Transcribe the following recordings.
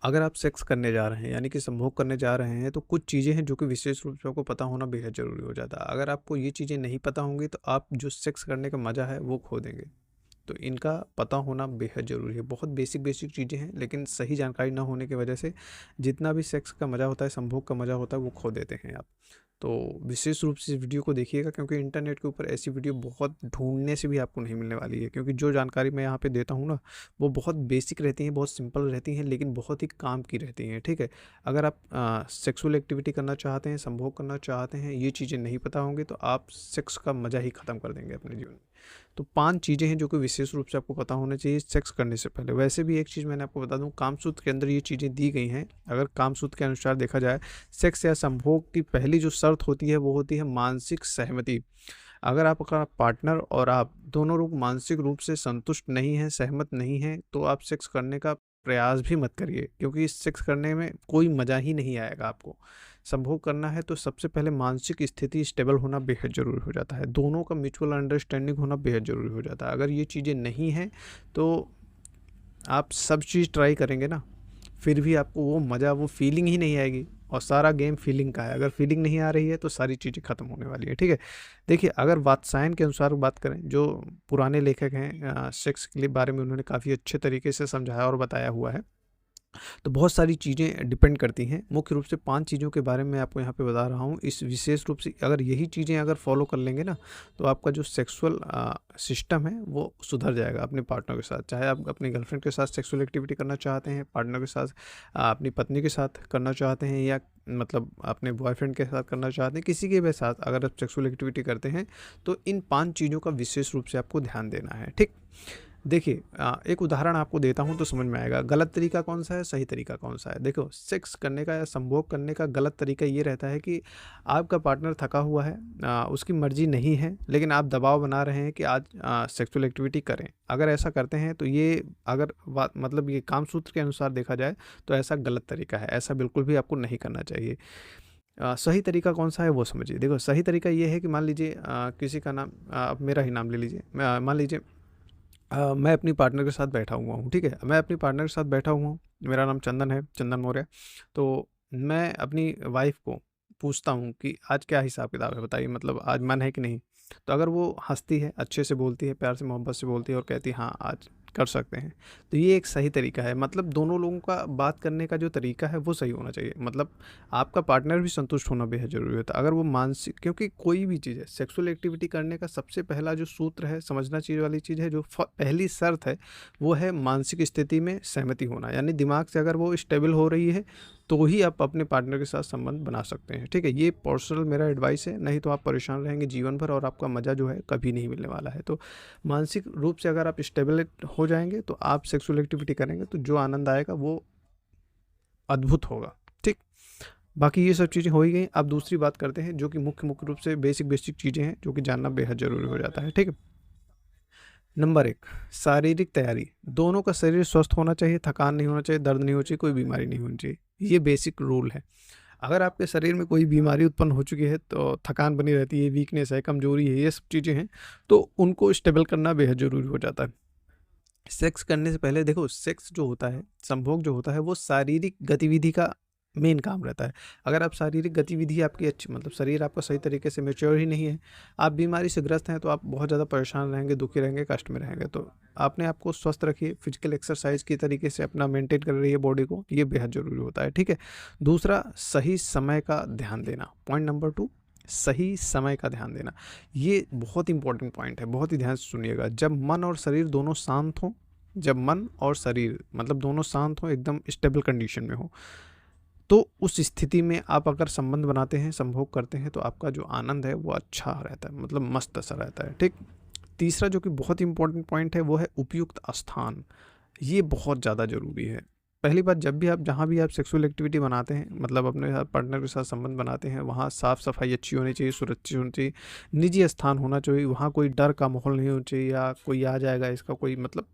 अगर आप सेक्स करने जा रहे हैं यानी कि संभोग करने जा रहे हैं तो कुछ चीज़ें हैं जो कि विशेष रूप से आपको पता होना बेहद ज़रूरी हो जाता है। अगर आपको ये चीज़ें नहीं पता होंगी तो आप जो सेक्स करने का मज़ा है वो खो देंगे। तो इनका पता होना बेहद ज़रूरी है। बहुत बेसिक चीज़ें हैं लेकिन सही जानकारी ना होने की वजह से जितना भी सेक्स का मज़ा होता है, संभोग का मज़ा होता है वो खो देते हैं आप। तो विशेष रूप से इस वीडियो को देखिएगा क्योंकि इंटरनेट के ऊपर ऐसी वीडियो बहुत ढूँढने से भी आपको नहीं मिलने वाली है, क्योंकि जो जानकारी मैं यहाँ पे देता हूँ ना, वो बहुत बेसिक रहती हैं, बहुत सिंपल रहती हैं लेकिन बहुत ही काम की रहती हैं, ठीक है? अगर आप सेक्सुअल एक्टिविटी करना चाहते हैं, संभोग करना चाहते हैं, ये चीज़ें नहीं पता होंगी तो आप सेक्स का मज़ा ही ख़त्म कर देंगे अपने जीवन में। तो 5 चीज़ें हैं जो कि विशेष रूप से आपको पता होना चाहिए सेक्स करने से पहले। वैसे भी एक चीज़ मैंने आपको बता दूँ, कामसूत्र के अंदर ये चीज़ें दी गई हैं। अगर कामसूत्र के अनुसार देखा जाए, सेक्स या संभोग की पहली जो शर्त होती है वो होती है मानसिक सहमति। अगर आपका पार्टनर और आप दोनों लोग मानसिक रूप से संतुष्ट नहीं हैं, सहमत नहीं हैं, तो आप सेक्स करने का प्रयास भी मत करिए, क्योंकि सेक्स करने में कोई मज़ा ही नहीं आएगा आपको। संभोग करना है तो सबसे पहले मानसिक स्थिति स्टेबल होना बेहद ज़रूरी हो जाता है। दोनों का म्यूचुअल अंडरस्टैंडिंग होना बेहद ज़रूरी हो जाता है। अगर ये चीज़ें नहीं हैं तो आप सब चीज़ ट्राई करेंगे ना, फिर भी आपको वो मज़ा, वो फीलिंग ही नहीं आएगी, और सारा गेम फीलिंग का है। अगर फीलिंग नहीं आ रही है तो सारी चीज़ें ख़त्म होने वाली है, ठीक है? देखिए, अगर वात्सायन के अनुसार बात करें, जो पुराने लेखक हैं, सेक्स के लिए बारे में उन्होंने काफ़ी अच्छे तरीके से समझाया और बताया हुआ है। तो बहुत सारी चीज़ें डिपेंड करती हैं। मुख्य रूप से 5 चीज़ों के बारे में मैं आपको यहाँ पे बता रहा हूँ। इस विशेष रूप से अगर यही चीज़ें अगर फ़ॉलो कर लेंगे ना, तो आपका जो सेक्सुअल सिस्टम है वो सुधर जाएगा अपने पार्टनर के साथ। चाहे आप अपनी गर्लफ्रेंड के साथ सेक्सुअल एक्टिविटी करना चाहते हैं, पार्टनर के साथ, अपनी पत्नी के साथ करना चाहते हैं, या मतलब अपने बॉयफ्रेंड के साथ करना चाहते हैं, किसी के भी साथ अगर आप सेक्सुअल एक्टिविटी करते हैं, तो इन 5 चीज़ों का विशेष रूप से आपको ध्यान देना है, ठीक? देखिए, एक उदाहरण आपको देता हूँ तो समझ में आएगा गलत तरीका कौन-सा है, सही तरीका कौन-सा है। देखो, सेक्स करने का या संभोग करने का गलत तरीका ये रहता है कि आपका पार्टनर थका हुआ है, उसकी मर्ज़ी नहीं है, लेकिन आप दबाव बना रहे हैं कि आज सेक्सुअल एक्टिविटी करें। अगर ऐसा करते हैं तो ये, अगर बात मतलब ये कामसूत्र के अनुसार देखा जाए तो ऐसा गलत तरीका है, ऐसा बिल्कुल भी आपको नहीं करना चाहिए। सही तरीका कौन-सा है वो समझिए। देखो, सही तरीका ये है कि मान लीजिए किसी का नाम, आप मेरा ही नाम ले लीजिए। मान लीजिए मैं अपनी पार्टनर के साथ बैठा हुआ हूँ, ठीक है? मैं अपनी पार्टनर के साथ बैठा हुआ हूँ, मेरा नाम चंदन है, चंदन मौर्य। तो मैं अपनी वाइफ़ को पूछता हूँ कि आज क्या हिसाब-किताब है बताइए, मतलब आज मन है कि नहीं? तो अगर वो हँसती है, अच्छे से बोलती है, प्यार से मोहब्बत से बोलती है और कहती है हाँ, आज कर सकते हैं। तो ये एक सही तरीका है, मतलब दोनों लोगों का बात करने का जो तरीका है वो सही होना चाहिए। मतलब आपका पार्टनर भी संतुष्ट होना बेहद ज़रूरी होता है। अगर वो मानसिक, क्योंकि कोई भी चीज़ है, सेक्सुअल एक्टिविटी करने का सबसे पहला जो सूत्र है, समझना चाहिए वाली चीज़ है, जो पहली शर्त है, वो है मानसिक स्थिति में सहमति होना। यानी दिमाग से अगर वो स्टेबल हो रही है, तो ही आप अपने पार्टनर के साथ संबंध बना सकते हैं, ठीक है? ये पर्सनल मेरा एडवाइस है, नहीं तो आप परेशान रहेंगे जीवन भर और आपका मज़ा जो है कभी नहीं मिलने वाला है। तो मानसिक रूप से अगर आप स्टेबल हो जाएँगे, तो आप सेक्सुअल एक्टिविटी करेंगे, तो जो आनंद आएगा वो अद्भुत होगा, ठीक? बाकी ये सब चीज़ें हो ही गई। अब दूसरी बात करते हैं जो कि मुख्य रूप से बेसिक चीज़ें हैं, जो कि जानना बेहद ज़रूरी हो जाता है, ठीक है? नंबर 1, शारीरिक तैयारी। दोनों का शरीर स्वस्थ होना चाहिए, थकान नहीं होना चाहिए, दर्द नहीं होना चाहिए, कोई बीमारी नहीं होनी चाहिए। ये बेसिक रूल है। अगर आपके शरीर में कोई बीमारी उत्पन्न हो चुकी है, तो थकान बनी रहती है, वीकनेस है, कमज़ोरी है, ये सब चीज़ें हैं, तो उनको स्टेबल करना बेहद ज़रूरी हो जाता है। सेक्स करने से पहले देखो, सेक्स जो होता है, संभोग जो होता है, वो शारीरिक गतिविधि का मेन काम रहता है। अगर आप शारीरिक गतिविधि आपकी अच्छी, मतलब शरीर आपका सही तरीके से मैच्योर ही नहीं है, आप बीमारी से ग्रस्त हैं, तो आप बहुत ज़्यादा परेशान रहेंगे, दुखी रहेंगे, कष्ट में रहेंगे। तो अपने आप को स्वस्थ रखिए, फिजिकल एक्सरसाइज की तरीके से अपना मेंटेन कर रही है बॉडी को, ये बेहद ज़रूरी होता है, ठीक है? दूसरा, सही समय का ध्यान देना। पॉइंट नंबर 2, सही समय का ध्यान देना। ये बहुत इंपॉर्टेंट पॉइंट है, बहुत ही ध्यान से सुनिएगा। जब मन और शरीर दोनों शांत हों, जब मन और शरीर मतलब दोनों शांत हों, एकदम स्टेबल कंडीशन में हो, तो उस स्थिति में आप अगर संबंध बनाते हैं, संभोग करते हैं, तो आपका जो आनंद है वो अच्छा रहता है, मतलब मस्त सा रहता है, ठीक? तीसरा जो कि बहुत इंपॉर्टेंट पॉइंट है, वो है उपयुक्त स्थान। ये बहुत ज़्यादा ज़रूरी है। पहली बात, जब भी आप, जहाँ भी आप सेक्सुअल एक्टिविटी बनाते हैं, मतलब अपने साथ पार्टनर के साथ संबंध बनाते हैं, वहाँ साफ-सफाई अच्छी होनी चाहिए, सुरक्षित होनी चाहिए, निजी स्थान होना चाहिए, वहाँ कोई डर का माहौल नहीं होना चाहिए या कोई आ जाएगा इसका कोई मतलब,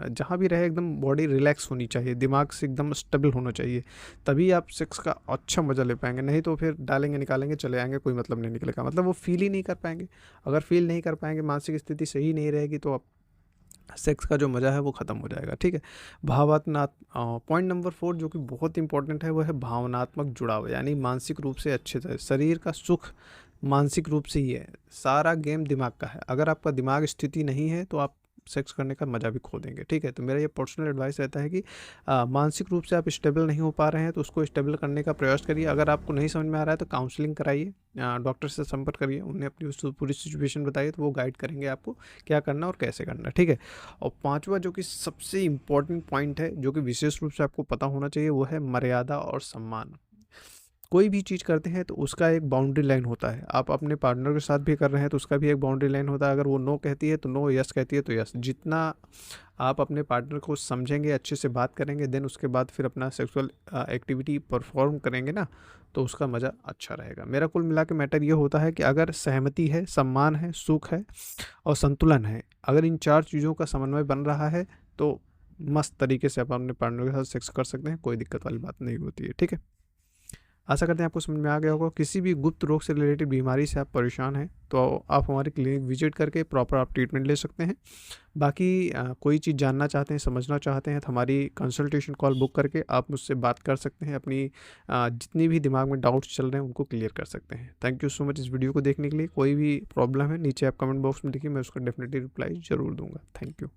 जहाँ भी रहे एकदम बॉडी रिलैक्स होनी चाहिए, दिमाग से एकदम स्टेबल होना चाहिए, तभी आप सेक्स का अच्छा मज़ा ले पाएँगे। नहीं तो फिर डालेंगे, निकालेंगे, चले आएँगे, कोई मतलब नहीं निकलेगा, मतलब वो फ़ील ही नहीं कर पाएँगे। अगर फ़ील नहीं कर पाएँगे, मानसिक स्थिति सही नहीं रहेगी, तो आप सेक्स का जो मज़ा है वो ख़त्म हो जाएगा, ठीक है। भावात्मक पॉइंट नंबर 4 जो कि बहुत इंपॉर्टेंट है वो है भावनात्मक जुड़ाव, यानी मानसिक रूप से अच्छे से। शरीर का सुख मानसिक रूप से ही है, सारा गेम दिमाग का है। अगर आपका दिमाग स्थिति नहीं है तो आप सेक्स करने का मज़ा भी खो देंगे, ठीक है। तो मेरा ये पर्सनल एडवाइस रहता है कि मानसिक रूप से आप स्टेबल नहीं हो पा रहे हैं तो उसको स्टेबल करने का प्रयास करिए। अगर आपको नहीं समझ में आ रहा है तो काउंसलिंग कराइए, डॉक्टर से संपर्क करिए, उन्हें अपनी उस पूरी सिचुएशन बताइए तो वो गाइड करेंगे आपको क्या करना और कैसे करना, ठीक है। और पांचवा जो कि सबसे इम्पोर्टेंट पॉइंट है, जो कि विशेष रूप से आपको पता होना चाहिए, वो है मर्यादा और सम्मान। कोई भी चीज़ करते हैं तो उसका एक बाउंड्री लाइन होता है। आप अपने पार्टनर के साथ भी कर रहे हैं तो उसका भी एक बाउंड्री लाइन होता है। अगर वो नो कहती है तो नो, यस कहती है तो यस। जितना आप अपने पार्टनर को समझेंगे, अच्छे से बात करेंगे, देन उसके बाद फिर अपना सेक्सुअल एक्टिविटी परफॉर्म करेंगे ना, तो उसका मज़ा अच्छा रहेगा। मेरा कुल मिला के मैटर ये होता है कि अगर सहमति है, सम्मान है, सुख है और संतुलन है, अगर इन 4 चीज़ों का समन्वय बन रहा है तो मस्त तरीके से आप अपने पार्टनर के साथ सेक्स कर सकते हैं, कोई दिक्कत वाली बात नहीं होती है, ठीक है। आशा करते हैं आपको समझ में आ गया होगा। किसी भी गुप्त रोग से रिलेटेड बीमारी से आप परेशान हैं तो आप हमारे क्लिनिक विजिट करके प्रॉपर आप ट्रीटमेंट ले सकते हैं। बाकी कोई चीज़ जानना चाहते हैं, समझना चाहते हैं तो हमारी कंसल्टेशन कॉल बुक करके आप मुझसे बात कर सकते हैं। अपनी जितनी भी दिमाग में डाउट्स चल रहे हैं उनको क्लियर कर सकते हैं। थैंक यू सो मच इस वीडियो को देखने के लिए। कोई भी प्रॉब्लम है नीचे आप कमेंट बॉक्स में लिखिए, मैं उसका डेफिनेटली रिप्लाई ज़रूर दूंगा। Thank you.